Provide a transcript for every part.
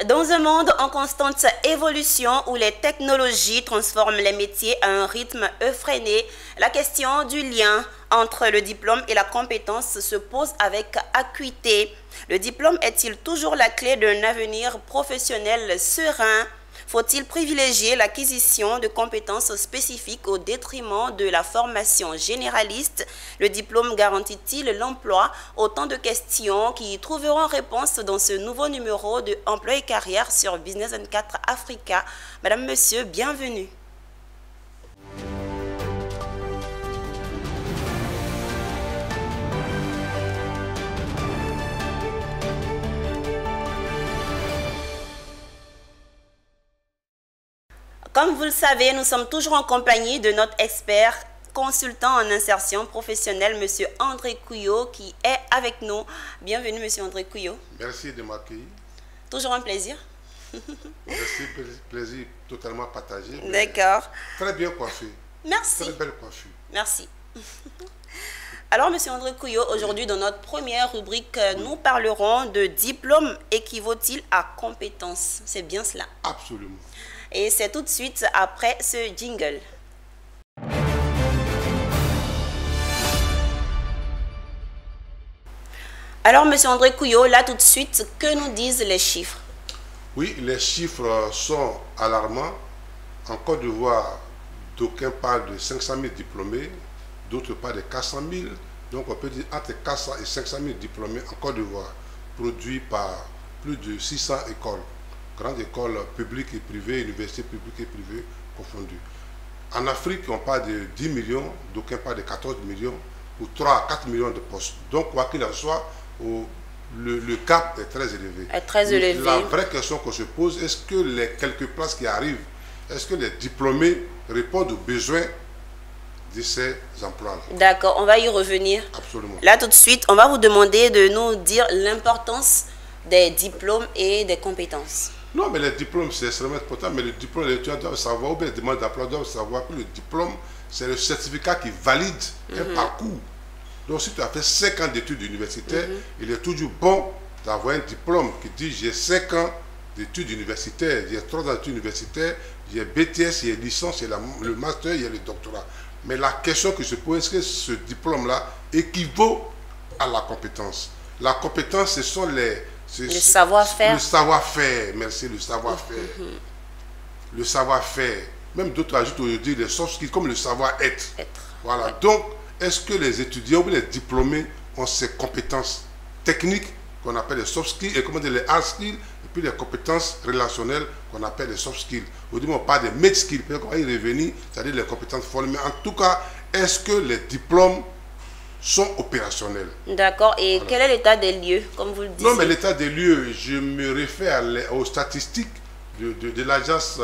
Dans un monde en constante évolution où les technologies transforment les métiers à un rythme effréné, la question du lien entre le diplôme et la compétence se pose avec acuité. Le diplôme est-il toujours la clé d'un avenir professionnel serein? Faut-il privilégier l'acquisition de compétences spécifiques au détriment de la formation généraliste? Le diplôme garantit-il l'emploi? Autant de questions qui trouveront réponse dans ce nouveau numéro de Emploi et Carrière sur Business 24 Africa. Madame, Monsieur, bienvenue. Comme vous le savez, nous sommes toujours en compagnie de notre expert consultant en insertion professionnelle, M. André Couillot, qui est avec nous. Bienvenue, M. André Couillot. Merci de m'accueillir. Toujours un plaisir. Merci, plaisir totalement partagé. D'accord. Très bien coiffé. Merci. Très belle coiffure. Merci. Alors, M. André Couillot, aujourd'hui, dans notre première rubrique, nous parlerons de diplôme équivaut-il à compétence? C'est bien cela? Absolument. Et c'est tout de suite après ce jingle. Alors, Monsieur André Couillot, là tout de suite, que nous disent les chiffres? Oui, les chiffres sont alarmants. En Côte d'Ivoire, d'aucuns parlent de 500 000 diplômés, d'autres parlent de 400 000. Donc on peut dire entre 400 et 500 000 diplômés en Côte d'Ivoire, produits par plus de 600 écoles. Grandes écoles publiques et privées, universités publiques et privées confondues. En Afrique, on parle de 10 millions, d'aucuns parlent de 14 millions, ou 3 à 4 millions de postes. Donc, quoi qu'il en soit, le cap est très élevé. La vraie question qu'on se pose, est-ce que les quelques places qui arrivent, est-ce que les diplômés répondent aux besoins de ces emplois? D'accord, on va y revenir. Absolument. Là, tout de suite, on va vous demander de nous dire l'importance des diplômes et des compétences. Non, mais les diplômes, c'est extrêmement important, mais le diplôme, les étudiants doivent savoir, ou bien les demandes d'emploi doivent savoir que le diplôme, c'est le certificat qui valide un parcours. Donc, si tu as fait 5 ans d'études universitaires, il est toujours bon d'avoir un diplôme qui dit j'ai 5 ans d'études universitaires, j'ai 3 ans d'études universitaires, j'ai BTS, il y a licence, il y a le master, il y a le doctorat. Mais la question que se pose, est-ce que ce diplôme-là équivaut à la compétence? La compétence, ce sont le savoir-faire. Le savoir-faire, merci, le savoir-faire. Le savoir-faire. Même d'autres ajoutent aujourd'hui les soft skills comme le savoir-être. Voilà. Donc, est-ce que les étudiants ou les diplômés ont ces compétences techniques qu'on appelle les soft skills et comment dire les hard skills et puis les compétences relationnelles qu'on appelle les soft skills. Aujourd'hui, on parle des made skills, peut-être qu'on va y revenir, c'est-à-dire les compétences formelles. Mais en tout cas, est-ce que les diplômes sont opérationnels? D'accord. Et voilà. Quel est l'état des lieux, comme vous le dites? Non, mais l'état des lieux, je me réfère aux statistiques de l'agence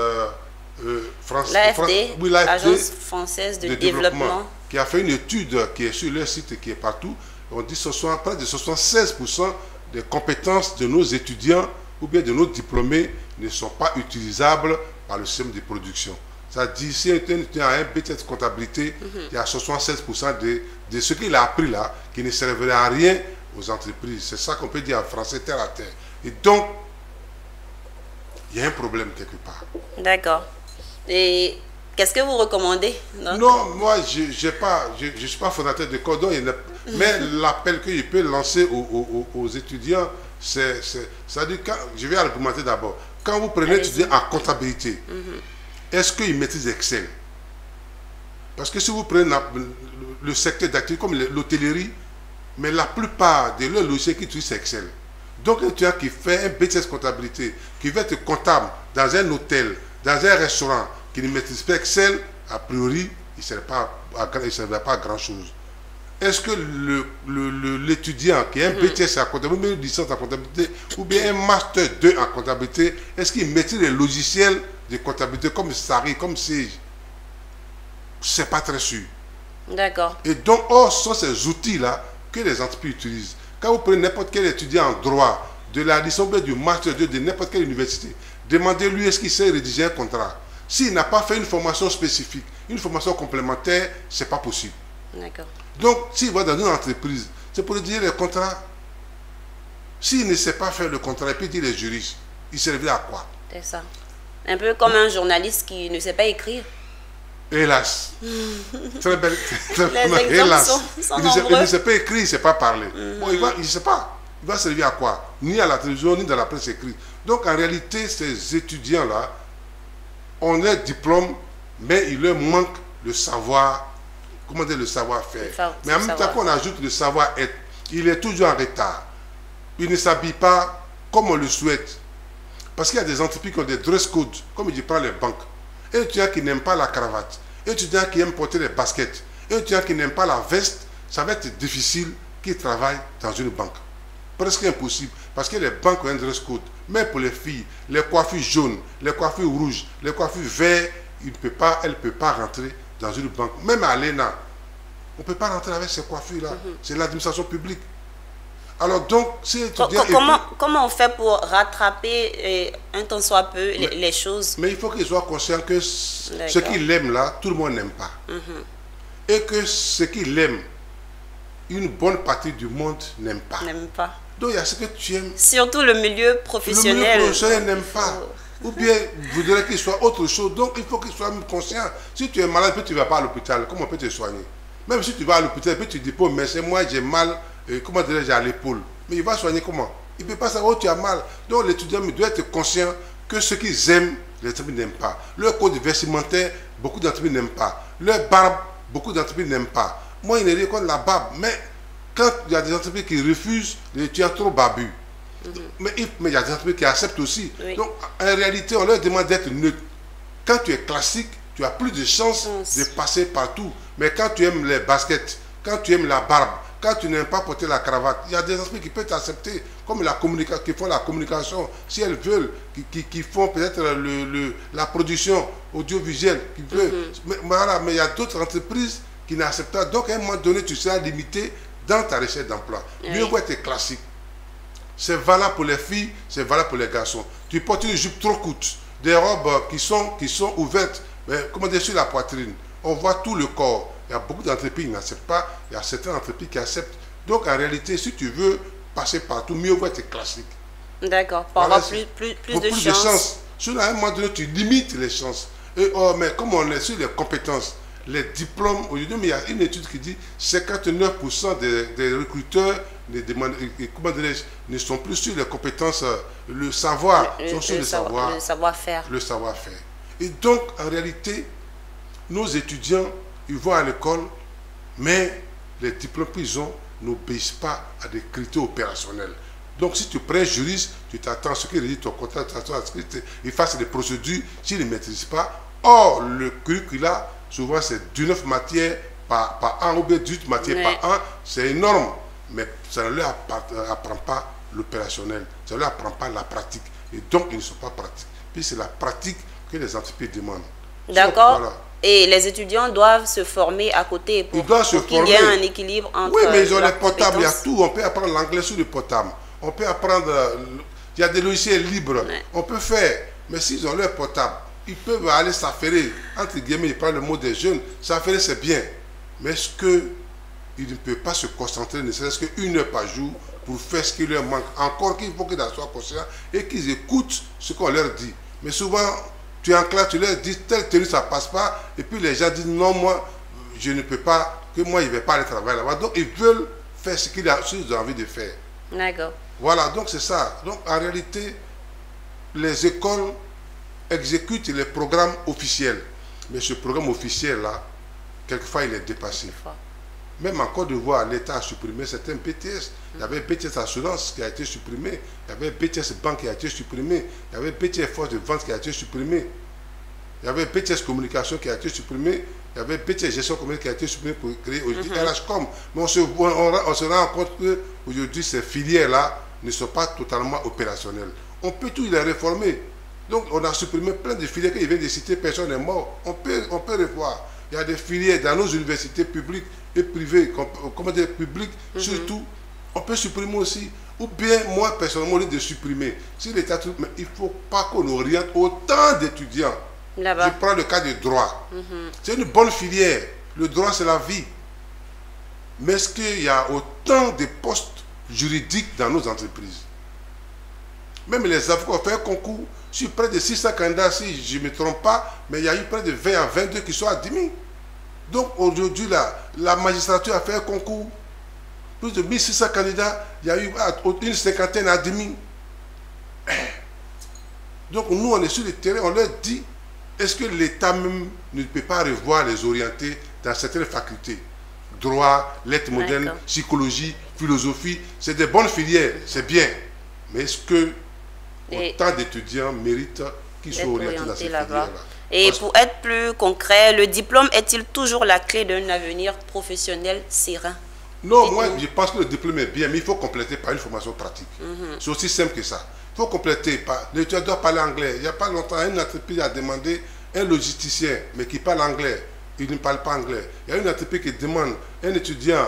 française, l'Agence française de développement, qui a fait une étude qui est sur leur site et qui est partout. On dit que près de 76% des compétences de nos étudiants ou bien de nos diplômés ne sont pas utilisables par le système de production. Ça dit, si un étudiant a un BTS comptabilité, il y a 76% de ce qu'il a appris là qui ne servirait à rien aux entreprises. C'est ça qu'on peut dire en français terre à terre. Et donc, il y a un problème quelque part. D'accord. Et qu'est-ce que vous recommandez? Non, moi, je ne suis pas fondateur de cordon, mais l'appel que je peux lancer aux étudiants, c'est-à-dire, je vais argumenter d'abord. Quand vous prenez un étudiant en comptabilité, est-ce qu'il maîtrise Excel? Parce que si vous prenez le secteur d'activité comme l'hôtellerie, mais la plupart de leurs logiciels qui utilisent Excel. Donc, un étudiant qui fait un BTS comptabilité, qui veut être comptable dans un hôtel, dans un restaurant, qui ne maîtrise pas Excel, a priori, il ne servira pas à grand-chose. Est-ce que l'étudiant qui a un BTS en comptabilité, une licence en comptabilité, ou bien un Master 2 en comptabilité, est-ce qu'il maîtrise les logiciels de comptabilité comme SARI, comme Sage? C'est pas très sûr. D'accord. Et donc, ce sont ces outils-là que les entreprises utilisent. Quand vous prenez n'importe quel étudiant en droit, de la licence du Master 2 de n'importe quelle université, demandez-lui est-ce qu'il sait rédiger un contrat. S'il n'a pas fait une formation spécifique, une formation complémentaire, ce n'est pas possible. D'accord. Donc, s'il va dans une entreprise, c'est pour rédiger les contrats. S'il ne sait pas faire le contrat, et puis il est juriste. il servirait à quoi? C'est ça. Un peu comme un journaliste qui ne sait pas écrire. Hélas. Très belle. Les exemples Hélas. sont Il nombreux. ne sait pas écrire, il ne sait pas parler. Bon, il ne sait pas. Il va servir à quoi? Ni à la télévision, ni dans la presse écrite. Donc en réalité, ces étudiants-là ont leur diplôme, mais il leur manque le savoir, comment dire, le savoir-faire. Mais en même temps qu'on ajoute le savoir-être, il est toujours en retard. Il ne s'habille pas comme on le souhaite. Parce qu'il y a des entreprises qui ont des dress codes, comme je prends les banques. Un étudiant qui n'aime pas la cravate, un étudiant qui aime porter les baskets, un étudiant qui n'aime pas la veste, ça va être difficile qu'il travaille dans une banque. Presque impossible, parce que les banques ont un dress code. Même pour les filles, les coiffures jaunes, les coiffures rouges, les coiffures vertes, elle ne peut pas rentrer dans une banque. Même à l'ENA, on ne peut pas rentrer avec ces coiffures-là. C'est l'administration publique. Alors donc, si comment on fait pour rattraper un tant soit peu les choses? Mais il faut qu'il soit conscient que ce qu'il aime là, tout le monde n'aime pas. Et que ce qu'il aime, une bonne partie du monde n'aime pas. Donc il y a ce que tu aimes. Surtout le milieu professionnel. Le milieu professionnel n'aime pas. Ou bien voudrait qu'il soit autre chose. Donc il faut qu'il soit conscient. Si tu es malade, tu ne vas pas à l'hôpital, comment on peut te soigner? Même si tu vas à l'hôpital, tu dis, oh, mais c'est moi, j'ai mal. Comment dirais-je, à l'épaule. Mais il va soigner comment? Il ne peut pas savoir où tu as mal. Donc l'étudiant doit être conscient que ce qu'ils aiment, les entreprises n'aiment pas. Leur code vestimentaire, beaucoup d'entreprises n'aiment pas. Leur barbe, beaucoup d'entreprises n'aiment pas. Moi, il n'est rien contre la barbe. Mais quand il y a des entreprises qui refusent, les étudiants trop babus. Mais il y a des entreprises qui acceptent aussi. Donc en réalité, on leur demande d'être neutre. Quand tu es classique, tu as plus de chances de passer partout. Mais quand tu aimes les baskets, quand tu aimes la barbe, quand tu n'aimes pas porter la cravate, il y a des entreprises qui peuvent t'accepter, comme qui font la communication, si elles veulent, qui font peut-être la production audiovisuelle. Mais il y a d'autres entreprises qui n'acceptent pas. Donc à un moment donné, tu seras limité dans ta recherche d'emploi. Mieux vaut être classique. C'est valable pour les filles, c'est valable pour les garçons. Tu portes une jupe trop courte, des robes qui sont ouvertes, mais, comment dire, sur la poitrine. On voit tout le corps. Il y a beaucoup d'entreprises qui n'acceptent pas, il y a certaines entreprises qui acceptent. Donc en réalité, si tu veux passer partout, mieux vaut être classique. D'accord, pour avoir plus de chances. Sinon, à un moment donné, tu limites les chances. Mais comme on est sur les compétences, les diplômes, aujourd'hui, il y a une étude qui dit que 59% des recruteurs ne sont plus sur les compétences, le savoir, sont sur le savoir-faire. Et donc, en réalité, nos étudiants, ils vont à l'école, mais les diplômes qu'ils ont n'obéissent pas à des critères opérationnels. Donc, si tu prends un juriste, tu t'attends à ce qu'il rédige ton contrat, tu t'attends à ce qu'il fasse des procédures, s'il ne maîtrise pas. Or, le curricula, souvent, c'est 19 matières par an, ou bien 18 matières par an. C'est énorme, mais ça ne leur apprend pas l'opérationnel, ça ne leur apprend pas la pratique. Et donc, ils ne sont pas pratiques. Puis, c'est la pratique que les entreprises demandent. D'accord. Voilà. Et les étudiants doivent se former à côté pour qu'il y ait un équilibre entre. Oui, mais ils ont les portables, il y a tout. On peut apprendre l'anglais sur le portable. On peut apprendre. Il y a des logiciels libres. On peut faire. Mais s'ils ont leur portable, ils peuvent aller s'affairer. Entre guillemets, ils prennent le mot des jeunes. S'affairer, c'est bien. Mais est-ce qu'ils ne peuvent pas se concentrer, ne serait-ce qu'une heure par jour, pour faire ce qui leur manque? Encore qu'il faut qu'ils soient conscients et qu'ils écoutent ce qu'on leur dit. Mais souvent, tu es en classe, tu leur dis telle tenue, ça ne passe pas. Et puis les gens disent non, moi, je ne peux pas, que moi, je ne vais pas aller travailler là-bas. Donc, ils veulent faire ce qu'ils ont envie de faire. D'accord. Voilà, donc c'est ça. Donc, en réalité, les écoles exécutent les programmes officiels. Mais ce programme officiel-là, quelquefois, il est dépassé. Même en Côte d'Ivoire, l'État a supprimé certains BTS. Il y avait BTS Assurance qui a été supprimé. Il y avait BTS Banque qui a été supprimé. Il y avait BTS Force de Vente qui a été supprimé. Il y avait BTS Communication qui a été supprimé. Il y avait BTS Gestion Communale qui a été supprimé pour créer aujourd'hui RHCOM. Mais on se rend compte qu'aujourd'hui, ces filières-là ne sont pas totalement opérationnelles. On peut tout les réformer. Donc, on a supprimé plein de filières qui viennent de citer, personne n'est mort. On peut revoir. Il y a des filières dans nos universités publiques et privées, comment dire, publiques surtout. On peut supprimer aussi. Ou bien, moi, personnellement, au lieu de supprimer, si l'État trouve, mais il ne faut pas qu'on oriente autant d'étudiants. Je prends le cas du droit. C'est une bonne filière. Le droit, c'est la vie. Mais est-ce qu'il y a autant de postes juridiques dans nos entreprises? Même les avocats ont fait un concours sur près de 600 candidats, si je ne me trompe pas, mais il y a eu près de 20 à 22 qui sont admis. Donc aujourd'hui, la magistrature a fait un concours. Plus de 1600 candidats, il y a eu une cinquantaine admis. Donc nous, on est sur le terrain, on leur dit, est-ce que l'État même ne peut pas revoir les orienter dans certaines facultés? Droit, lettres modernes, psychologie, philosophie, c'est des bonnes filières, c'est bien. Mais est-ce que autant d'étudiants méritent qu'ils soient orientés dans ces filières-là? Et pour être plus concret, le diplôme est-il toujours la clé d'un avenir professionnel serein? Non, moi je pense que le diplôme est bien, mais il faut compléter par une formation pratique. C'est aussi simple que ça. Il faut compléter par... L'étudiant doit parler anglais. Il n'y a pas longtemps, une entreprise a demandé un logisticien, mais qui parle anglais. Il ne parle pas anglais. Il y a une entreprise qui demande un étudiant,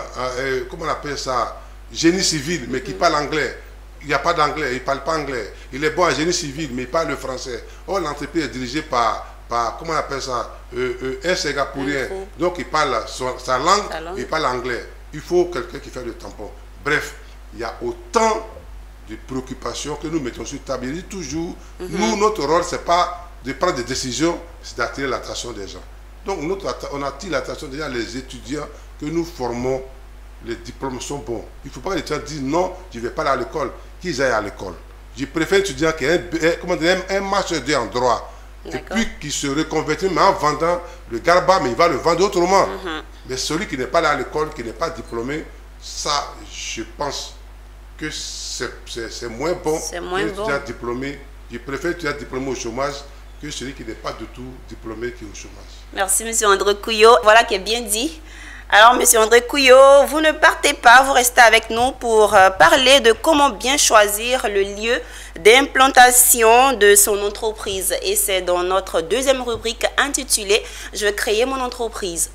comment on appelle ça, génie civil, mais qui parle anglais. Il n'y a pas d'anglais, il ne parle pas anglais. Il est bon en génie civil, mais il parle le français. Or, l'entreprise est dirigée par comment on appelle ça, un Singapourien. Donc, il parle sa langue, il parle anglais. Il faut quelqu'un qui fait le tampon. Bref, il y a autant de préoccupations que nous mettons sur table. Il dit toujours, nous, notre rôle, ce n'est pas de prendre des décisions, c'est d'attirer l'attention des gens. Donc, on attire l'attention des gens, les étudiants que nous formons, les diplômes sont bons. Il ne faut pas que les étudiants disent non, je ne vais pas aller à l'école, qu'ils aillent à l'école. Je préfère un étudiant qui a un master 2 en droit, et puis qui se reconvertit, mais en vendant le garba, mais il va le vendre autrement. Mais celui qui n'est pas là à l'école, qui n'est pas diplômé, ça, je pense que c'est moins bon qu'un étudiant diplômé. Je préfère l'étudiant diplômé au chômage que celui qui n'est pas du tout diplômé qui est au chômage. Merci, M. André Couillot. Voilà qui est bien dit. Alors, M. André Couillot, vous ne partez pas, vous restez avec nous pour parler de comment bien choisir le lieu d'implantation de son entreprise. Et c'est dans notre deuxième rubrique intitulée « Je vais créer mon entreprise ».